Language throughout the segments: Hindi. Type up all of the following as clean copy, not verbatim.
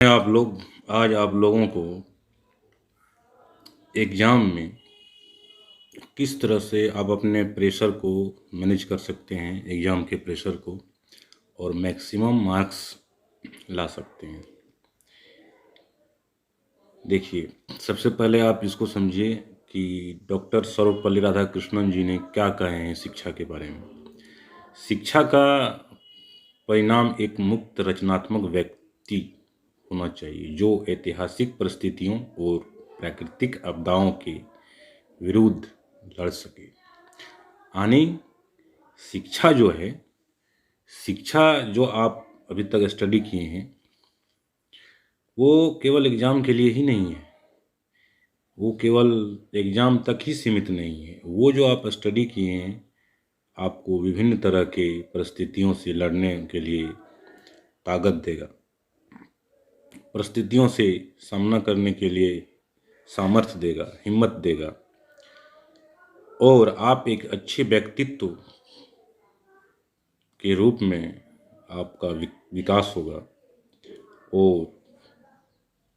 आज आप लोगों को एग्ज़ाम में किस तरह से आप अपने प्रेशर को मैनेज कर सकते हैं, एग्ज़ाम के प्रेशर को, और मैक्सिमम मार्क्स ला सकते हैं। देखिए, सबसे पहले आप इसको समझिए कि डॉक्टर सर्वपल्ली राधाकृष्णन जी ने क्या कहे हैं शिक्षा के बारे में। शिक्षा का परिणाम एक मुक्त रचनात्मक व्यक्ति होना चाहिए जो ऐतिहासिक परिस्थितियों और प्राकृतिक आपदाओं के विरुद्ध लड़ सके। यानी शिक्षा जो आप अभी तक स्टडी किए हैं वो केवल एग्ज़ाम के लिए ही नहीं है, वो केवल एग्ज़ाम तक ही सीमित नहीं है। वो जो आप स्टडी किए हैं आपको विभिन्न तरह के परिस्थितियों से लड़ने के लिए ताकत देगा, परिस्थितियों से सामना करने के लिए सामर्थ्य देगा, हिम्मत देगा, और आप एक अच्छे व्यक्तित्व के रूप में आपका विकास होगा और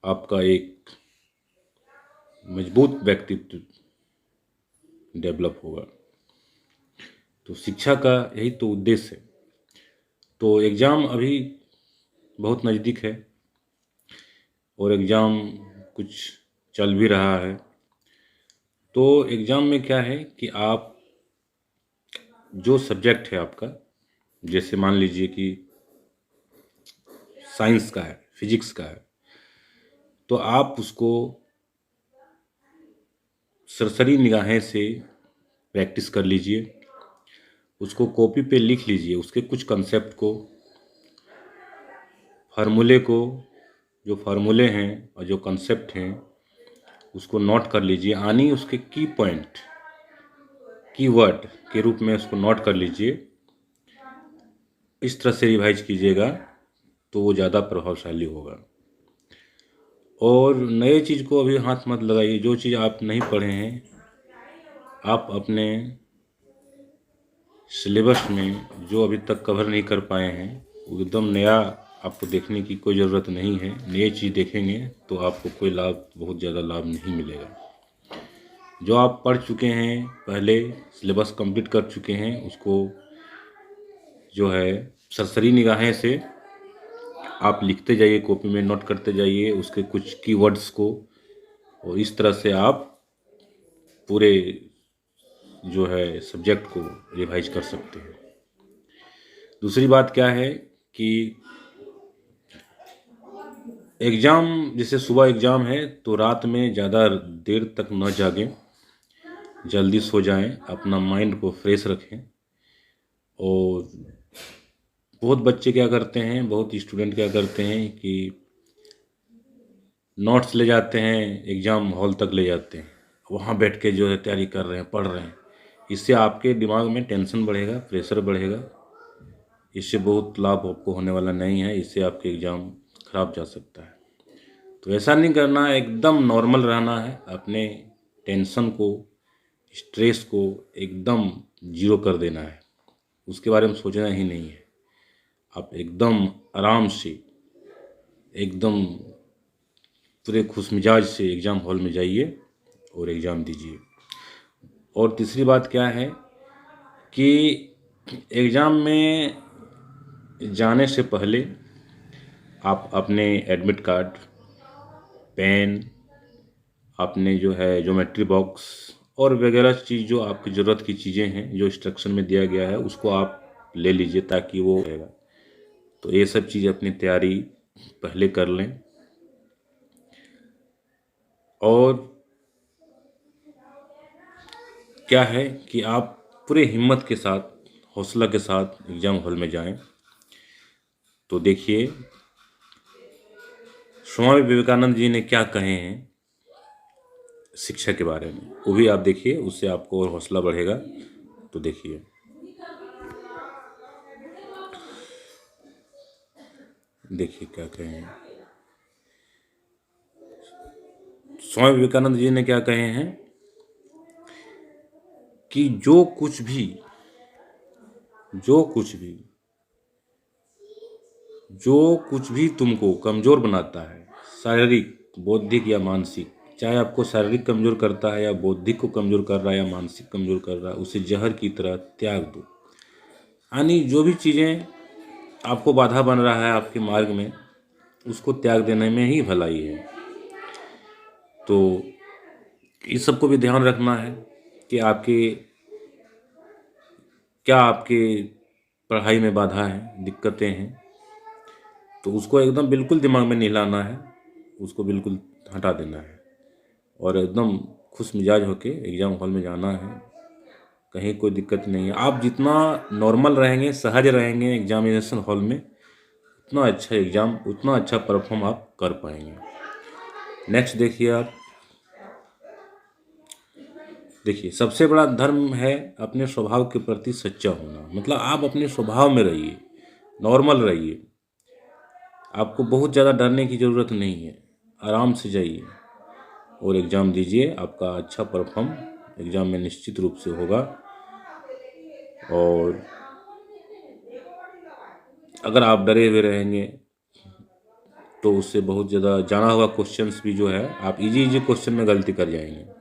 आपका एक मजबूत व्यक्तित्व डेवलप होगा। तो शिक्षा का यही तो उद्देश्य है। तो एग्ज़ाम अभी बहुत नज़दीक है और एग्ज़ाम कुछ चल भी रहा है। तो एग्ज़ाम में क्या है कि आप जो सब्जेक्ट है आपका, जैसे मान लीजिए कि साइंस का है, फिजिक्स का है, तो आप उसको सरसरी निगाहें से प्रैक्टिस कर लीजिए, उसको कॉपी पे लिख लीजिए, उसके कुछ कंसेप्ट को, फार्मूले को, जो फार्मूले हैं और जो कंसेप्ट हैं उसको नोट कर लीजिए। यानी उसके की पॉइंट, कीवर्ड के रूप में उसको नोट कर लीजिए। इस तरह से रिवाइज कीजिएगा तो वो ज़्यादा प्रभावशाली होगा। और नए चीज़ को अभी हाथ मत लगाइए। जो चीज़ आप नहीं पढ़े हैं आप अपने सिलेबस में जो अभी तक कवर नहीं कर पाए हैं वो एकदम नया आपको देखने की कोई ज़रूरत नहीं है। नई चीज़ देखेंगे तो आपको कोई लाभ, बहुत ज़्यादा लाभ नहीं मिलेगा। जो आप पढ़ चुके हैं, पहले सिलेबस कंप्लीट कर चुके हैं, उसको जो है सरसरी निगाहें से आप लिखते जाइए, कॉपी में नोट करते जाइए उसके कुछ कीवर्ड्स को, और इस तरह से आप पूरे जो है सब्जेक्ट को रिवाइज कर सकते हैं। दूसरी बात क्या है कि एग्ज़ाम, जैसे सुबह एग्ज़ाम है तो रात में ज़्यादा देर तक न जागें, जल्दी सो जाएं, अपना माइंड को फ्रेश रखें। और बहुत बच्चे क्या करते हैं, बहुत स्टूडेंट क्या करते हैं कि नोट्स ले जाते हैं, एग्ज़ाम हॉल तक ले जाते हैं, वहाँ बैठ के जो है तैयारी कर रहे हैं, पढ़ रहे हैं। इससे आपके दिमाग में टेंशन बढ़ेगा, प्रेशर बढ़ेगा। इससे बहुत लाभ आपको होने वाला नहीं है, इससे आपके एग्ज़ाम खराब जा सकता है। तो ऐसा नहीं करना है, एकदम नॉर्मल रहना है। अपने टेंशन को, स्ट्रेस को एकदम जीरो कर देना है, उसके बारे में सोचना ही नहीं है। आप एकदम आराम से, एकदम पूरे खुशमिजाज से एग्ज़ाम हॉल में जाइए और एग्ज़ाम दीजिए। और तीसरी बात क्या है कि एग्ज़ाम में जाने से पहले आप अपने एडमिट कार्ड, पेन, अपने जो है ज्योमेट्री बॉक्स और वगैरह चीज़ जो आपकी ज़रूरत की चीज़ें हैं, जो इंस्ट्रक्शन में दिया गया है, उसको आप ले लीजिए ताकि वो रहेगा। तो ये सब चीज़ अपनी तैयारी पहले कर लें। और क्या है कि आप पूरे हिम्मत के साथ, हौसला के साथ एग्ज़ाम हॉल में जाएं। तो देखिए स्वामी विवेकानंद जी ने क्या कहे हैं शिक्षा के बारे में, वो भी आप देखिए, उससे आपको और हौसला बढ़ेगा। तो देखिए, देखिए क्या कहे हैं स्वामी विवेकानंद जी ने, क्या कहे हैं कि जो कुछ भी जो कुछ भी तुमको कमज़ोर बनाता है, शारीरिक, बौद्धिक या मानसिक, चाहे आपको शारीरिक कमज़ोर करता है या बौद्धिक को कमज़ोर कर रहा है या मानसिक कमज़ोर कर रहा है, उसे जहर की तरह त्याग दो। यानी जो भी चीज़ें आपको बाधा बन रहा है आपके मार्ग में, उसको त्याग देने में ही भलाई है। तो इस सबको भी ध्यान रखना है कि आपके पढ़ाई में बाधा है, दिक्कतें हैं, तो उसको एकदम बिल्कुल दिमाग में नहीं लाना है, उसको बिल्कुल हटा देना है और एकदम खुश मिजाज होके एग्ज़ाम हॉल में जाना है। कहीं कोई दिक्कत नहीं है। आप जितना नॉर्मल रहेंगे, सहज रहेंगे एग्जामिनेशन हॉल में, उतना अच्छा एग्ज़ाम, उतना अच्छा परफॉर्म आप कर पाएंगे। नेक्स्ट देखिए आप, देखिए सबसे बड़ा धर्म है अपने स्वभाव के प्रति सच्चा होना। मतलब आप अपने स्वभाव में रहिए, नॉर्मल रहिए, आपको बहुत ज़्यादा डरने की ज़रूरत नहीं है। आराम से जाइए और एग्ज़ाम दीजिए, आपका अच्छा परफॉर्म एग्ज़ाम में निश्चित रूप से होगा। और अगर आप डरे हुए रहेंगे तो उससे बहुत ज़्यादा जाना हुआ क्वेश्चंस भी जो है, आप इजी क्वेश्चन में गलती कर जाएंगे।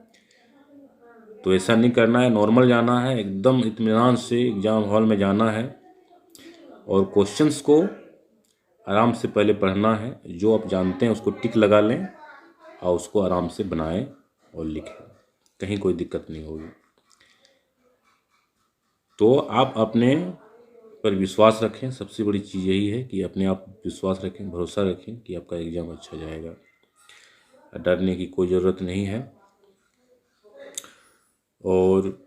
तो ऐसा नहीं करना है, नॉर्मल जाना है, एकदम इत्मीनान से एग्ज़ाम हॉल में जाना है और क्वेश्चंस को आराम से पहले पढ़ना है। जो आप जानते हैं उसको टिक लगा लें और उसको आराम से बनाएं और लिखें, कहीं कोई दिक्कत नहीं होगी। तो आप अपने पर विश्वास रखें, सबसे बड़ी चीज़ यही है कि अपने आप विश्वास रखें, भरोसा रखें कि आपका एग्ज़ाम अच्छा जाएगा। डरने की कोई ज़रूरत नहीं है। और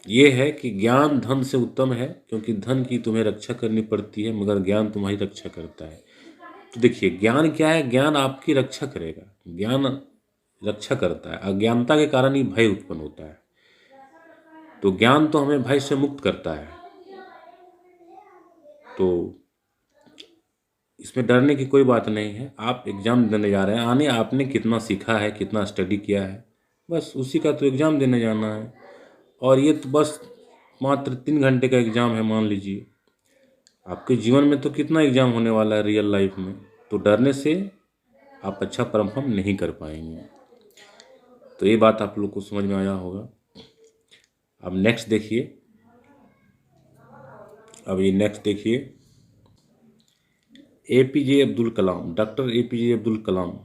ये है कि ज्ञान धन से उत्तम है, क्योंकि धन की तुम्हें रक्षा करनी पड़ती है मगर ज्ञान तुम्हारी रक्षा करता है। तो देखिए ज्ञान क्या है, ज्ञान आपकी रक्षा करेगा, ज्ञान रक्षा करता है। अज्ञानता के कारण ही भय उत्पन्न होता है, तो ज्ञान तो हमें भय से मुक्त करता है। तो इसमें डरने की कोई बात नहीं है। आप एग्ज़ाम देने जा रहे हैं, आने आपने कितना सीखा है, कितना स्टडी किया है, बस उसी का तो एग्ज़ाम देने जाना है। और ये तो बस मात्र 3 घंटे का एग्ज़ाम है मान लीजिए। आपके जीवन में तो कितना एग्ज़ाम होने वाला है रियल लाइफ में, तो डरने से आप अच्छा परफॉर्म नहीं कर पाएंगे। तो ये बात आप लोग को समझ में आया होगा। अब नेक्स्ट देखिए, अब ये नेक्स्ट देखिए, APJ Abdul Kalam, doctor APJ Abdul Kalam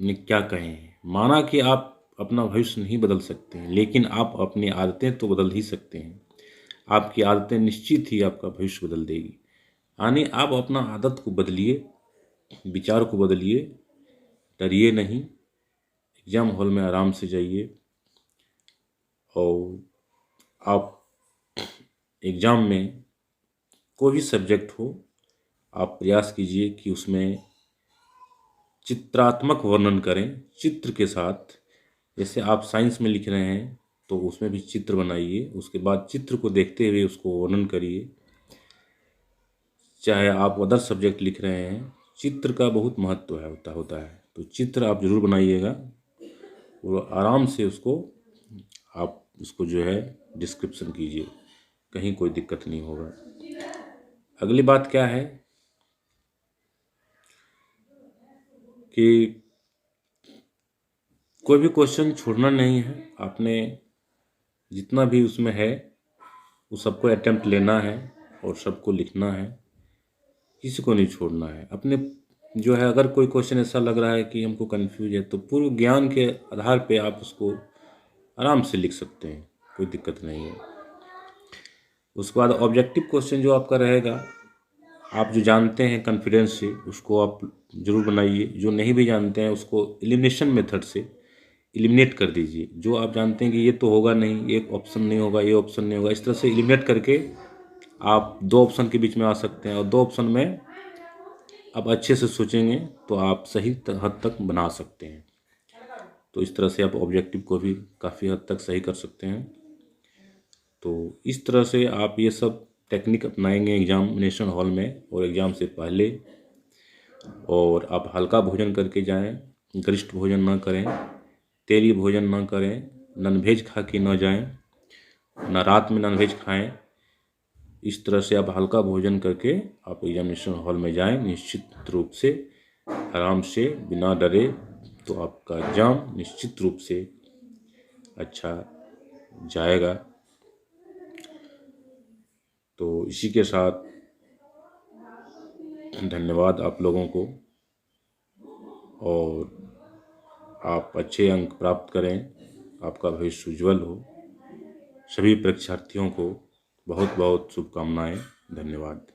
ने क्या कहे हैं। माना कि आप अपना भविष्य नहीं बदल सकते हैं, लेकिन आप अपनी आदतें तो बदल ही सकते हैं। आपकी आदतें निश्चित ही आपका भविष्य बदल देगी। यानी आप अपना आदत को बदलिए, विचार को बदलिए, डरिए नहीं, एग्ज़ाम हॉल में आराम से जाइए और आप एग्ज़ाम में कोई भी सब्जेक्ट हो, आप प्रयास कीजिए कि उसमें चित्रात्मक वर्णन करें, चित्र के साथ। जैसे आप साइंस में लिख रहे हैं तो उसमें भी चित्र बनाइए, उसके बाद चित्र को देखते हुए उसको वर्णन करिए। चाहे आप अदर सब्जेक्ट लिख रहे हैं, चित्र का बहुत महत्व है, होता है। तो चित्र आप ज़रूर बनाइएगा और आराम से उसको आप उसको जो है डिस्क्रिप्शन कीजिए, कहीं कोई दिक्कत नहीं होगा। अगली बात क्या है कि कोई भी क्वेश्चन छोड़ना नहीं है। आपने जितना भी उसमें है वो सबको अटेम्प्ट लेना है और सबको लिखना है, किसी को नहीं छोड़ना है। अपने जो है, अगर कोई क्वेश्चन ऐसा लग रहा है कि हमको कंफ्यूज है, तो पूर्व ज्ञान के आधार पे आप उसको आराम से लिख सकते हैं, कोई दिक्कत नहीं है। उसके बाद ऑब्जेक्टिव क्वेश्चन जो आपका रहेगा, आप जो जानते हैं कॉन्फिडेंस से, उसको आप ज़रूर बनाइए। जो नहीं भी जानते हैं उसको एलिमिनेशन मेथड से एलिमिनेट कर दीजिए। जो आप जानते हैं कि ये तो होगा नहीं, ये ऑप्शन नहीं होगा, ये ऑप्शन नहीं होगा, इस तरह से एलिमिनेट करके आप 2 ऑप्शन के बीच में आ सकते हैं और 2 ऑप्शन में आप अच्छे से सोचेंगे तो आप सही हद तक बना सकते हैं। तो इस तरह से आप ऑब्जेक्टिव को भी काफ़ी हद तक सही कर सकते हैं। तो इस तरह से आप ये सब टेक्निक अपनाएंगे एग्जामिनेशन हॉल में और एग्ज़ाम से पहले। और आप हल्का भोजन करके जाएं, गरिष्ठ भोजन ना करें, तेली भोजन ना करें, नॉनवेज खा के ना जाएं, ना रात में नॉनवेज खाएं। इस तरह से आप हल्का भोजन करके आप एग्जामिनेशन हॉल में जाएं, निश्चित रूप से आराम से बिना डरे, तो आपका एग्ज़ाम निश्चित रूप से अच्छा जाएगा। तो इसी के साथ धन्यवाद आप लोगों को, और आप अच्छे अंक प्राप्त करें, आपका भविष्य उज्जवल हो। सभी परीक्षार्थियों को बहुत बहुत शुभकामनाएं। धन्यवाद।